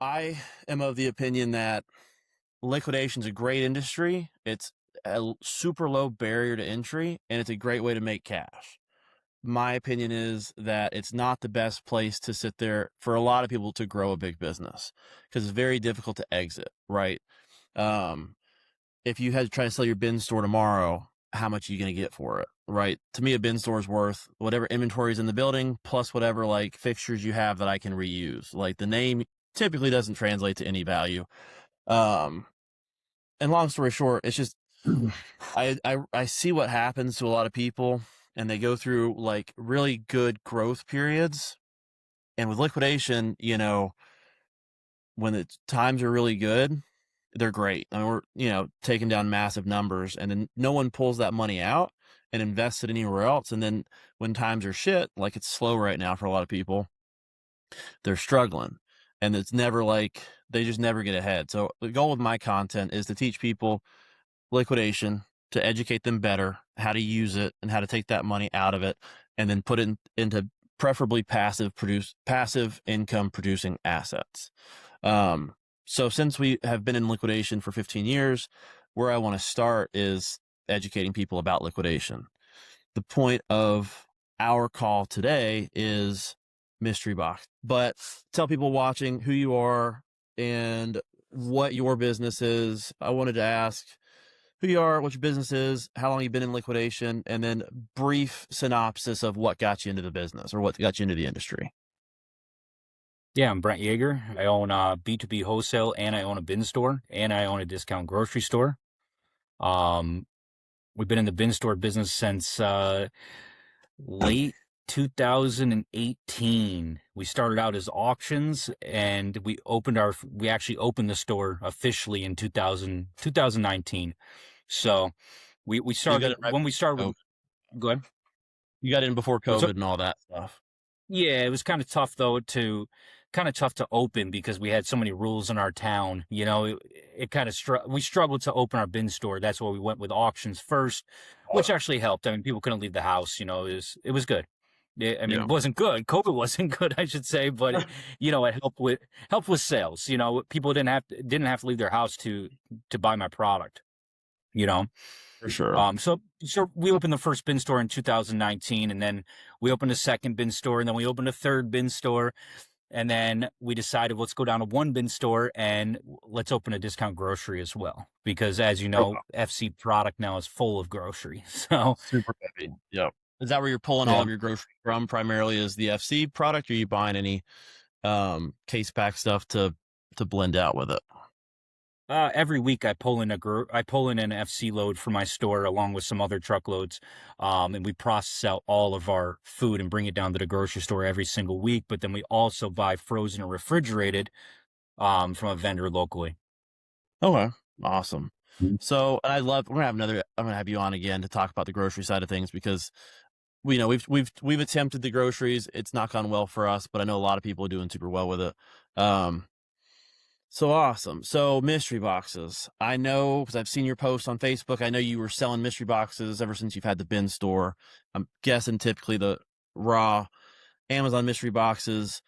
I am of the opinion that liquidation is a great industry. It's a super low barrier to entry, and it's a great way to make cash. My opinion is that it's not the best place to sit there for a lot of people to grow a big business because it's very difficult to exit, right? Um, if you had to try to sell your bin store tomorrow, how much are you going to get for it, right? To me, a bin store is worth whatever inventory is in the building plus whatever like fixtures you have that I can reuse. Like the name typically doesn't translate to any value. Um, and long story short, it's just I see what happens to a lot of people, and they go through like really good growth periods. And with liquidation, when the times are really good, they're great. I mean, we're taking down massive numbers, and then no one pulls that money out and invests it anywhere else. And then when times are shit, like it's slow right now for a lot of people, they're struggling, and it's never like they just never get ahead. So the goal with my content is to teach people liquidation, to educate them better how to use it and how to take that money out of it and then put it into preferably passive income producing assets. So since we have been in liquidation for 15 years, where I want to start is educating people about liquidation. The point of our call today is mystery box, but tell people watching who you are and what your business is. I wanted to ask who you are, what your business is, how long you've been in liquidation, and then brief synopsis of what got you into the business or what got you into the industry. Yeah, I'm Brent Yager. I own B2B Wholesale, and I own a bin store, and I own a discount grocery store. Um, we've been in the bin store business since late 2018. We started out as auctions, and we actually opened the store officially in 2019. So we So you got started it right when we started before with, COVID. go ahead. You got in before What's COVID and all that stuff. Yeah, it was kind of tough to open because we had so many rules in our town. It kind of we struggled to open our bin store. That's why we went with auctions first, which actually helped. I mean, people couldn't leave the house. It was good. I mean, Yeah, it wasn't good. COVID wasn't good, I should say, but it helped with sales. People didn't have to leave their house to buy my product. You know. for sure. So we opened the first bin store in 2019, and then we opened a second bin store, and then we opened a third bin store, and then we decided let's go down to one bin store and let's open a discount grocery as well, because as you Oh, know, FC product now is full of grocery. So super heavy. Yep. Is that where you're pulling all yeah. of your groceries from primarily is the FC product, or are you buying any case pack stuff to blend out with it? Every week I pull in an FC load for my store along with some other truckloads, and we process out all of our food and bring it down to the grocery store every single week. But then we also buy frozen or refrigerated from a vendor locally. Okay. Awesome. Mhm. So, and I'm gonna have you on again to talk about the grocery side of things because we've attempted the groceries. It's not gone well for us, but I know a lot of people are doing super well with it. Um, so awesome. So mystery boxes. I know because I've seen your posts on Facebook. I know you were selling mystery boxes ever since you've had the bin store. I'm guessing typically the raw Amazon mystery boxes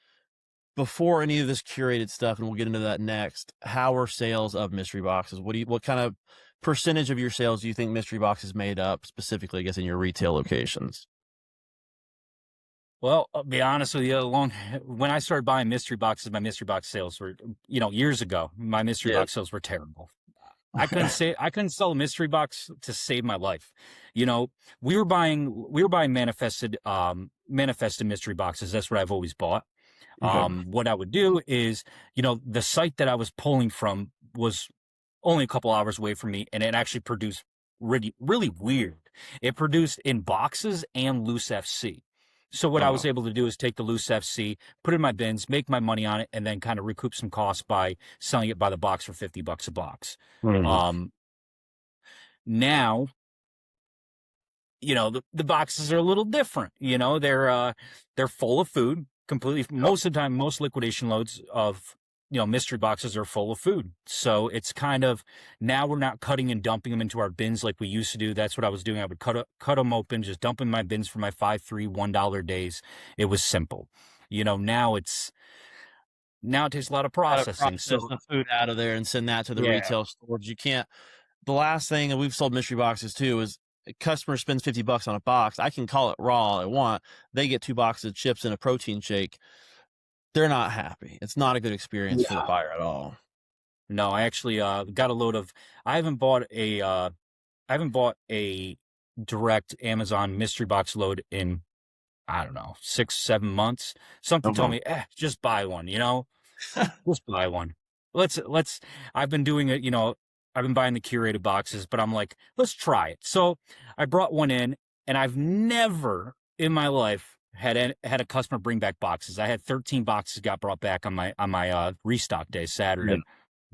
before any of this curated stuff, and we'll get into that next. How are sales of mystery boxes? What kind of percentage of your sales do you think mystery boxes made up specifically, I guess, in your retail locations? Well, I'll be honest with you, when I started buying mystery boxes, my mystery box sales were, years ago, my mystery Yeah. box sales were terrible. I couldn't sell a mystery box to save my life. You know, we were buying manifested mystery boxes. That's what I've always bought. Okay. What I would do is, the site that I was pulling from was only a couple hours away from me, and it actually produced really, really weird. It produced in boxes and loose FC. So what I Uh, was able to do is take the loose FC, put it in my bins, make my money on it, and then kind of recoup some costs by selling it by the box for $50 a box. mhm. Um, Now, the boxes are a little different. They're full of food completely. Most of the time, most liquidation loads of mystery boxes are full of food. So it's kind of, now we're not cutting and dumping them into our bins like we used to do. That's what I was doing. I would cut them open, just dump in my bins for my 5, $3, $1 days. It was simple. Now Now it takes a lot of Gotta processing. process So the food out of there and send that to the yeah, retail stores. You can't. The last thing, and we've sold mystery boxes too, is a customer spends $50 on a box. I can call it raw all I want. They get 2 boxes of chips and a protein shake. They're not happy. It's not a good experience for the yeah. buyer at all. No, I actually got a load of. I haven't bought a. I haven't bought a direct Amazon mystery box load in, I don't know, 6, 7 months. Something told Okay. me, just buy one. Just buy one. Let's. I've been doing it. I've been buying the curated boxes, but I'm like, let's try it. So I brought one in, and I've never in my life had a customer bring back boxes. I had 13 boxes got brought back on my restock day Yeah. Saturday.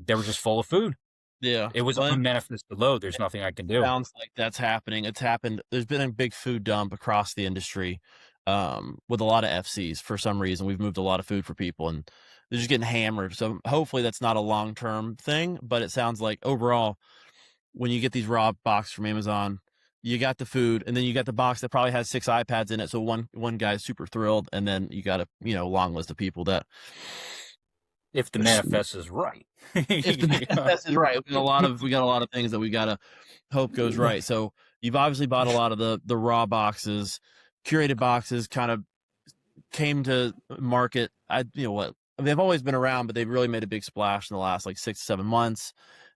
They were just full of food. Yeah. It was Well, unmanifested load. There's nothing I can do. sounds like that's happening. It's happened. There's been a big food dump across the industry, with a lot of FCs for some reason. We've moved a lot of food for people, and they're just getting hammered. So hopefully that's not a long-term thing. But it sounds like overall, when you get these raw boxes from Amazon, you got the food, and then you got the box that probably has 6 iPads in it. So one guy's super thrilled, and then you got a long list of people that If the manifest is right. if the Yeah. manifest is right, we got a lot of things that we gotta hope goes right. So you've obviously bought a lot of the raw boxes, curated boxes. Kind of came to market. What they've always been around, but they've really made a big splash in the last like 6 to 7 months.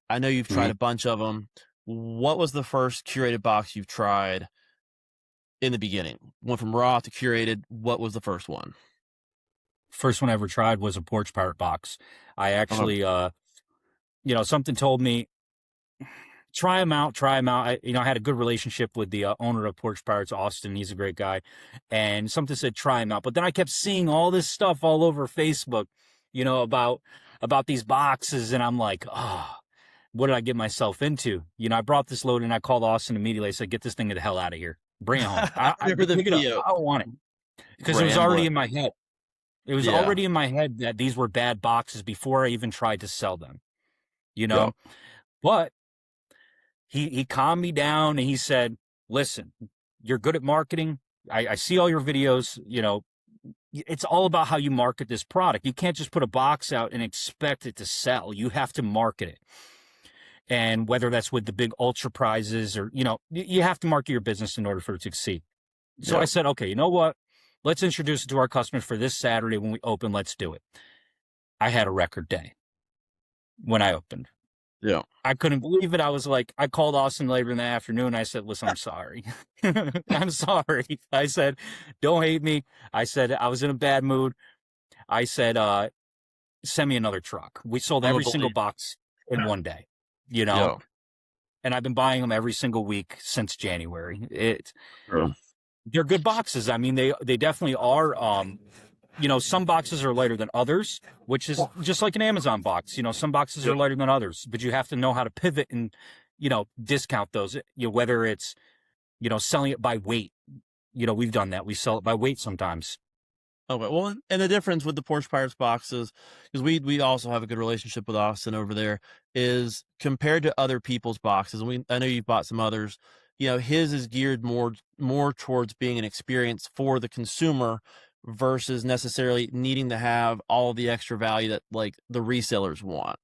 I know you've tried Mhm. a bunch of them. What was the first curated box you've tried in the beginning? Went from raw to curated. What was the first one? First one I ever tried was a porch pirate box. I Uh-huh. actually, something told me, try them out, try them out. I had a good relationship with the owner of Porch Pirates, Austin. He's a great guy. And something said, try them out. But then I kept seeing all this stuff all over Facebook, about these boxes. And I'm like, oh, what did I get myself into? I brought this load and I called Austin immediately. I said, get this thing the hell out of here. Bring it home. I remember the Pick it up. video. I don't want it. Because it was already Rambling. in my head. It was Yeah. already in my head that these were bad boxes before I even tried to sell them, you Yeah. know? But he calmed me down and he said, listen, you're good at marketing. I see all your videos, it's all about how you market this product. You can't just put a box out and expect it to sell. You have to market it. And whether that's with the big ultra prizes or, you have to market your business in order for it to succeed. So Yeah. I said, okay, you know what? Let's introduce it to our customers for this Saturday when we open. Let's do it. I had a record day when I opened. Yeah. I couldn't believe it. I was like, I called Austin later in the afternoon. I said, listen, I'm sorry. I'm sorry. I said, don't hate me. I said, I was in a bad mood. I said, send me another truck. We sold I'm a every single believer. box in one day, you know, Yeah. and I've been buying them every single week since January. Sure. They're good boxes. I mean, they definitely are. Some boxes are lighter than others, which is just like an Amazon box. Some boxes Yeah. are lighter than others, but you have to know how to pivot and, discount those, whether it's, selling it by weight. We've done that. We sell it by weight sometimes. Okay. Well, and the difference with the Porch Pirates boxes, because we also have a good relationship with Austin over there, is compared to other people's boxes. And I know you've bought some others. His is geared more towards being an experience for the consumer versus necessarily needing to have all the extra value that like the resellers want.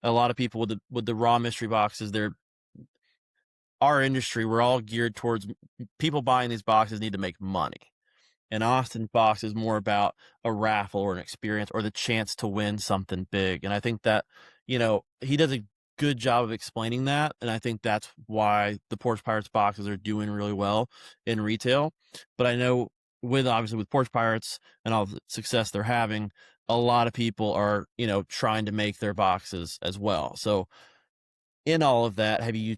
A lot of people with the raw mystery boxes, our industry, we're all geared towards people buying these boxes need to make money. And Austin's box is more about a raffle or an experience or the chance to win something big. And I think that, he does a good job of explaining that. And I think that's why the Porch Pirates boxes are doing really well in retail. But I know obviously with Porch Pirates and all the success they're having, a lot of people are, trying to make their boxes as well. So in all of that, have you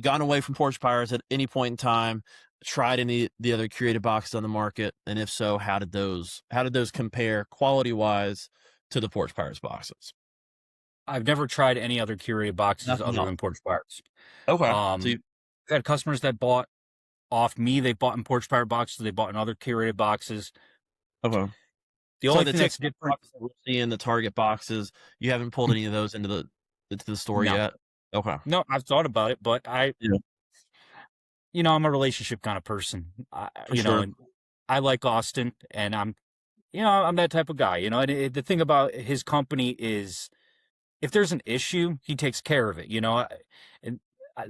gone away from Porch Pirates at any point in time, tried any of the other curated boxes on the market? And if so, how did those compare quality wise to the Porch Pirates boxes? I've never tried any other curated boxes Nothing other else. than Porch Pirates. Okay. So Um, I've had customers that bought off me. They bought in Porch Pirate boxes. They bought in other curated boxes. okay. The So only like the thing that's TikTok different, boxes that we're seeing, the Target boxes, you haven't pulled any of those into the store no, yet? Okay. no, I've thought about it, but Yeah, I'm a relationship kind of person, for sure. and I like Austin, and I'm that type of guy, and the thing about his company is if there's an issue, he takes care of it. And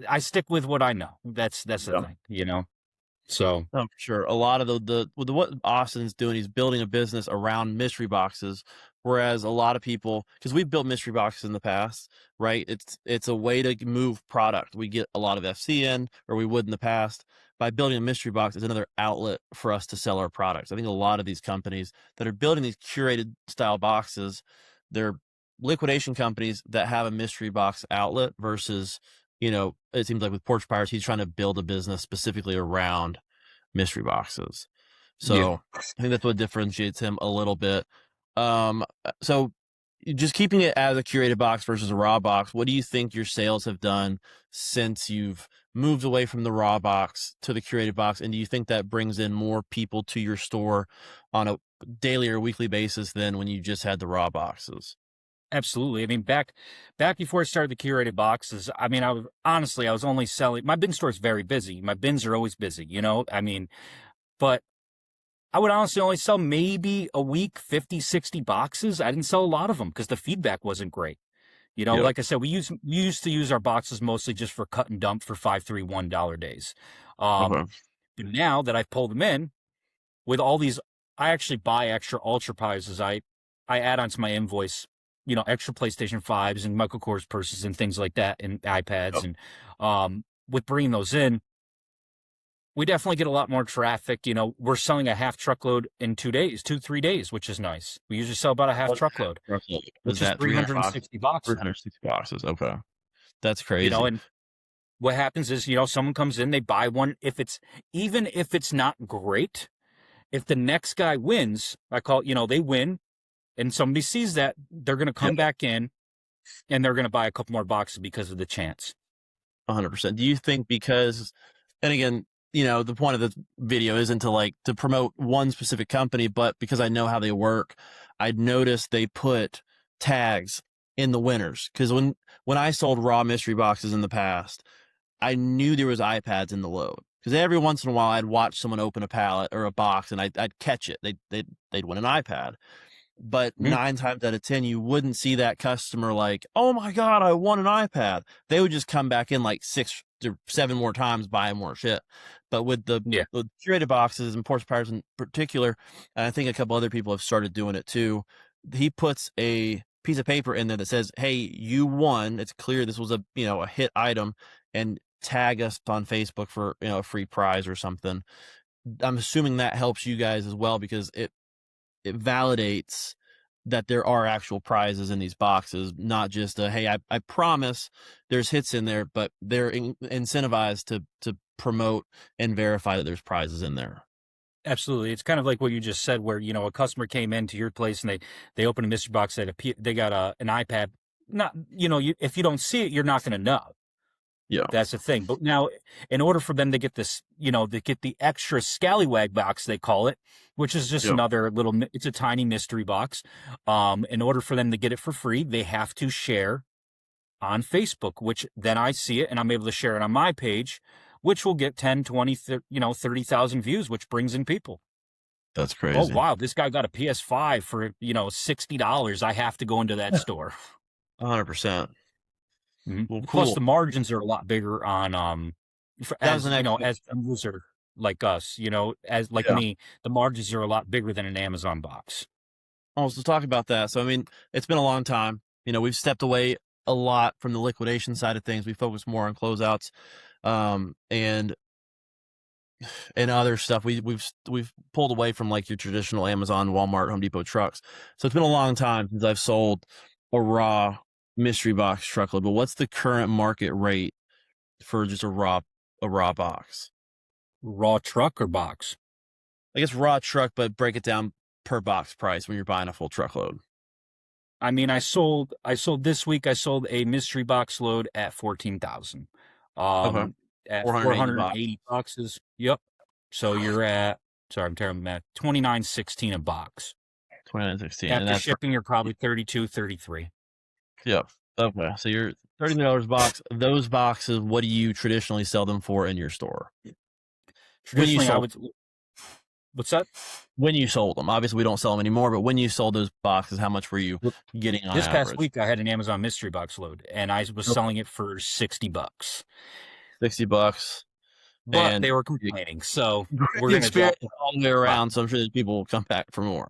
I stick with what I know. That's the thing. So Oh, for sure. A lot of what Austin's doing, he's building a business around mystery boxes, whereas a lot of people, because we've built mystery boxes in the past, right? It's a way to move product. We get a lot of FC in, or we would in the past. By building a mystery box, it's another outlet for us to sell our products. I think a lot of these companies that are building these curated style boxes, they're liquidation companies that have a mystery box outlet versus, it seems like with Porch Pirates, he's trying to build a business specifically around mystery boxes. yeah. So I think that's what differentiates him a little bit. So just keeping it as a curated box versus a raw box, what do you think your sales have done since you've moved away from the raw box to the curated box? And do you think that brings in more people to your store on a daily or weekly basis than when you just had the raw boxes? Absolutely. I mean, back before I started the curated boxes, I mean, I was only selling. My bin store is very busy. My bins are always busy. I mean, but I would honestly only sell maybe a week 50, 60 boxes. I didn't sell a lot of them because the feedback wasn't great. Yeah. Like I said, we used to use our boxes mostly just for cut and dump for $5, $3, $1 days. Okay. But now that I've pulled them in with all these, I actually buy extra ultra prizes. I add onto my invoice, extra PlayStation 5s and Michael Kors purses and things like that and iPads. Yep. And with bringing those in, we definitely get a lot more traffic. We're selling a half truckload in 2 days, 3 days, which is nice. We usually sell about a half truckload, Is which is that 300 boxes? 360 boxes. 360 boxes. Okay. That's crazy. And what happens is, someone comes in, they buy one. Even if it's not great, if the next guy wins, they win and somebody sees that, they're going to come Yeah. back in and they're going to buy a couple more boxes because of the chance. 100%. Do you think because, and again, the point of this video isn't to promote one specific company, but because I know how they work, I'd noticed they put tags in the winners. Because when I sold raw mystery boxes in the past, I knew there was iPads in the load. Because every once in a while, I'd watch someone open a pallet or a box, and I'd catch it. They'd win an iPad. But Mhm. 9 times out of 10, you wouldn't see that customer like, oh my God, I won an iPad. They would just come back in like 6 to 7 more times, buying more shit. But with the Yeah. curated boxes and Porch Pirates in particular, and I think a couple other people have started doing it too, he puts a piece of paper in there that says, hey, you won. It's clear this was a hit item, and tag us on Facebook for, a free prize or something. I'm assuming that helps you guys as well because it validates that there are actual prizes in these boxes, not just hey, I promise there's hits in there, but they're incentivized to promote and verify that there's prizes in there. Absolutely. It's kind of like what you just said, where, a customer came into your place and they opened a mystery box, they got an iPad. Not, if you don't see it, you're not going to know. Yeah. That's the thing. But now, in order for them to get this, they get the extra scallywag box, they call it, which is just Yeah. another it's a tiny mystery box. In order for them to get it for free, they have to share on Facebook, which then I see it and I'm able to share it on my page, which will get 10, 20, 30,000 views, which brings in people. That's Oh, crazy. wow, this guy got a PS5 for, $60. I have to go into that store. 100%. Mhm. Well, Plus, cool. the margins are a lot bigger on That was as the next as a user like us, as like yeah. me, the margins are a lot bigger than an Amazon box. Also talk about that. So I mean, it's been a long time. We've stepped away a lot from the liquidation side of things. We focus more on closeouts, and other stuff. We've pulled away from like your traditional Amazon, Walmart, Home Depot trucks. So it's been a long time since I've sold a raw mystery box truckload. But what's the current market rate for just a raw box? Raw truck or box? I guess raw truck, but break it down per box price when you're buying a full truckload. I mean, I sold this week. I sold a mystery box load at 14,000. Okay, At 480 480 boxes. boxes. Yep. So you're at, sorry, I'm terrible at math. 29.16 a box. 29.16, and After that's shipping, you're probably 32, 33. yep. Okay, so you're $30 box. Those boxes, what do you traditionally sell them for in your store? When you Traditionally, I sold, would. What's that? When you sold them, obviously we don't sell them anymore, but when you sold those boxes, how much were you Well, getting on this past average? week, I had an Amazon mystery box load, and I was Okay. selling it for $60. $60. But And they were the complaining, so we're gonna experience drop the all the way spot. around, so I'm sure that people will come back for more.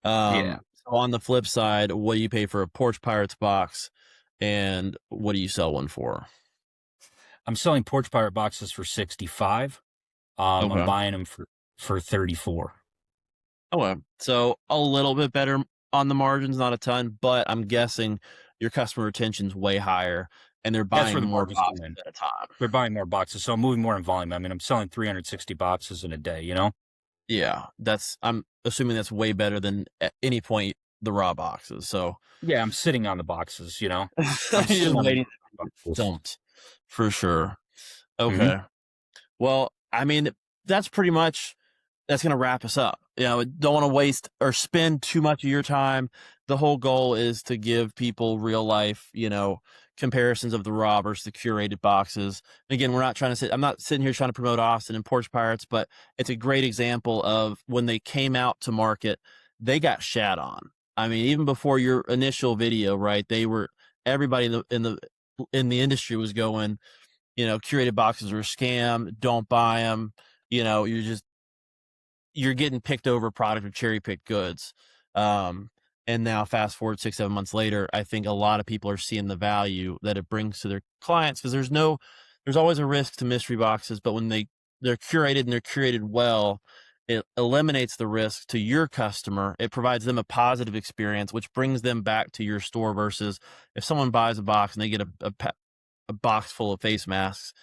Yeah, So on the flip side, what do you pay for a Porch Pirates box, and what do you sell one for? I'm selling Porch Pirate boxes for 65. I'm Okay. buying them for 34. Okay. So a little bit better on the margins, not a ton, but I'm guessing your customer retention's way higher and they're That's where buying the more margins come boxes in. at a time. They're buying more boxes, so I'm moving more in volume. I mean, I'm selling 360 boxes in a day. Yeah, I'm assuming that's way better than at any point the raw boxes. So Yeah, I'm sitting on the boxes. I'm you're just sitting on the waiting boxes. dumped for sure. Hmm. Okay. Well, I mean, that's pretty much that's going to wrap us up. Don't want to waste or spend too much of your time. The whole goal is to give people real life, comparisons of the raw versus the curated boxes. Again, I'm not sitting here trying to promote Austin and Porch Pirates, but it's a great example of when they came out to market, they got shat on. I mean, even before your initial video, right? Everybody in the industry was going, curated boxes are a scam. Don't buy them. You're getting picked over product or cherry picked goods. Um, and now fast forward 6, 7 months later, I think a lot of people are seeing the value that it brings to their clients because there's always a risk to mystery boxes, but when they're curated and they're curated well, it eliminates the risk to your customer. It provides them a positive experience, which brings them back to your store versus if someone buys a box and they get a box full of face masks,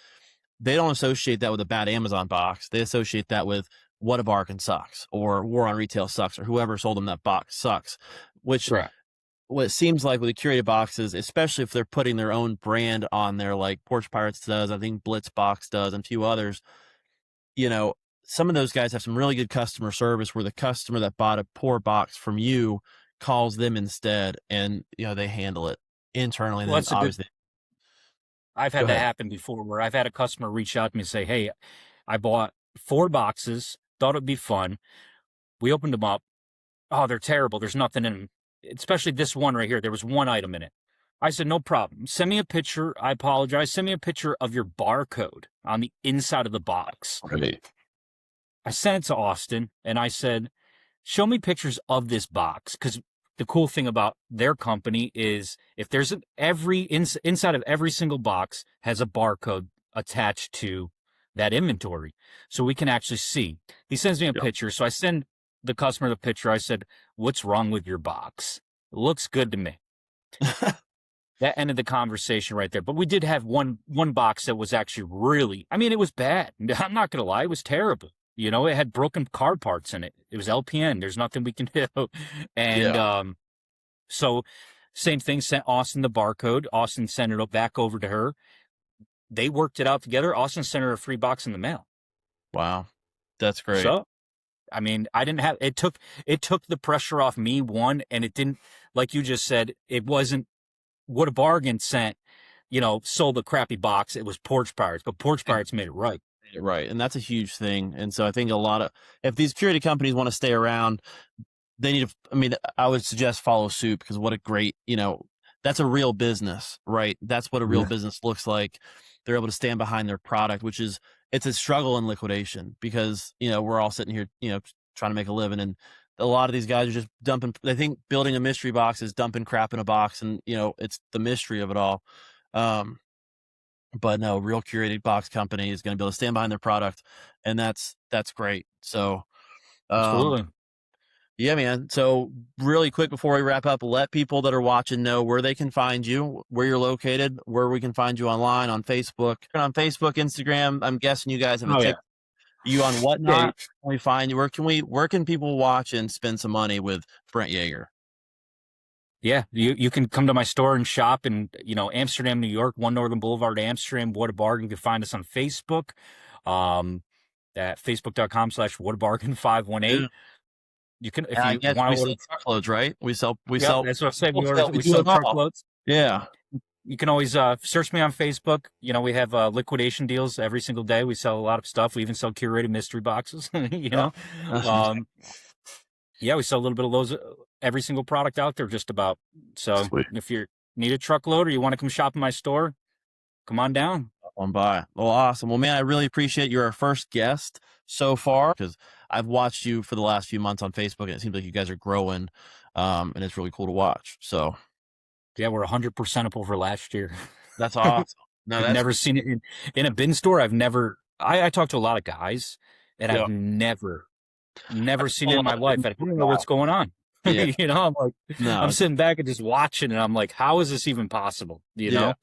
they don't associate that with a bad Amazon box. They associate that with what a bargain sucks or war on retail sucks or whoever sold them that box sucks, which Right. what it seems like with the curated boxes, especially if they're putting their own brand on there, like Porch Pirates does, I think Blitz Box does, and a few others, you know, some of those guys have some really good customer service where the customer that bought a poor box from you calls them instead and, they handle it internally. And Well, then that's a good. obviously, I've go had that ahead. happen before, where I've had a customer reach out to me and say, "Hey, I bought 4 boxes. Thought it'd be fun. We opened them up. Oh, they're terrible. There's nothing in them. Especially this one right here. There was one item in it." I said, "No problem. Send me a picture. I apologize. Send me a picture of your barcode on the inside of the box." Right. I sent it to Austin and I said, "Show me pictures of this box." Because the cool thing about their company is if there's inside of every single box has a barcode attached to that inventory. So we can actually see. He sends me a Yep. picture. So I send the customer the picture. I said, "What's wrong with your box? It looks good to me." That ended the conversation right there. But we did have one box that was actually really, I mean, it was bad. I'm not gonna lie, it was terrible. It had broken car parts in it. It was LPN. There's nothing we can do. And Yeah. so same thing, sent Austin the barcode. Austin sent it back over to her. They worked it out together. Austin sent her a free box in the mail. Wow. That's great. So I mean, I didn't have it took the pressure off me, one, and it didn't, like you just said, it wasn't what a bargain sent, sold a crappy box. It was Porch Pirates, but Porch Pirates made it right. Right. And that's a huge thing. And so I think if these curated companies want to stay around, they need to, I mean, I would suggest follow suit because what a great, that's a real business, right? That's what a real Yeah. business looks like. They're able to stand behind their product, it's a struggle in liquidation because, we're all sitting here, trying to make a living. And a lot of these guys are just they think building a mystery box is dumping crap in a box and, it's the mystery of it all. But no, real curated box company is going to be able to stand behind their product. And that's great. So, um, Absolutely. yeah, man. So really quick before we wrap up, let people that are watching know where they can find you, where you're located, where we can find you online on Facebook. On Facebook, Instagram, I'm guessing you guys have a Oh yeah. tick. You on Yeah. Whatnot? Can we find you? Where can people watch and spend some money with Brent Yager? Yeah. You can come to my store and shop in, Amsterdam, New York, 1 Northern Boulevard, Amsterdam. What a bargain. You can find us on Facebook. Um, at facebook.com/what a bargain 518. Yeah. You can, if And I you guess want we to order. sell truckloads, right? We Yep, sell that's what I said. We wholesale. order, We we do sell it all. truckloads. Yeah. you can always search me on Facebook. We have liquidation deals every single day. We sell a lot of stuff. We even sell curated mystery boxes. Oh, that's Um, yeah, we sell a little bit of those, every single product out there, just about. So sweet. if you need a truckload or you want to come shop in my store, come on down. On by. Well, awesome. Well, man, I really appreciate you're our first guest so far because I've watched you for the last few months on Facebook, and it seems like you guys are growing, and it's really cool to watch. So Yeah, we're 100% up over last year. that's awesome. No, I've that's never seen it in a bin store. I talk to a lot of guys, and yeah. I've never seen A it in lot my of life. things I for don't a know what's while. going on. Yeah. I'm like, No. I'm sitting back and just watching, and I'm like, how is this even possible? Yeah.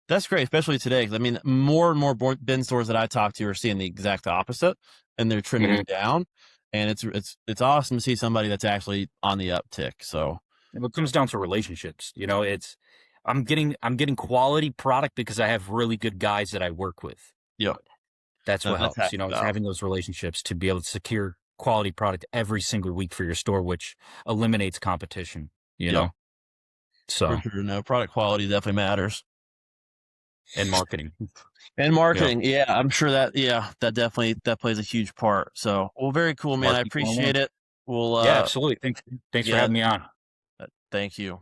That's great, especially today. Because I mean, more and more bin stores that I talk to are seeing the exact opposite, and they're trimming Mhm. down. And it's awesome to see somebody that's actually on the uptick. So And it comes down to relationships. I'm getting quality product because I have really good guys that I work with. yeah, That's no, what that's half helps. the It's battle. having those relationships to be able to secure quality product every single week for your store, which eliminates competition, you Yeah, know? for So, sure. No, product quality definitely matters. and marketing. And Yeah. marketing, yeah, I'm sure that definitely that plays a huge part. So, well, very cool, man. I Marketing 101. appreciate it. We'll Yeah, absolutely. Thanks for yeah, having me on. thank you.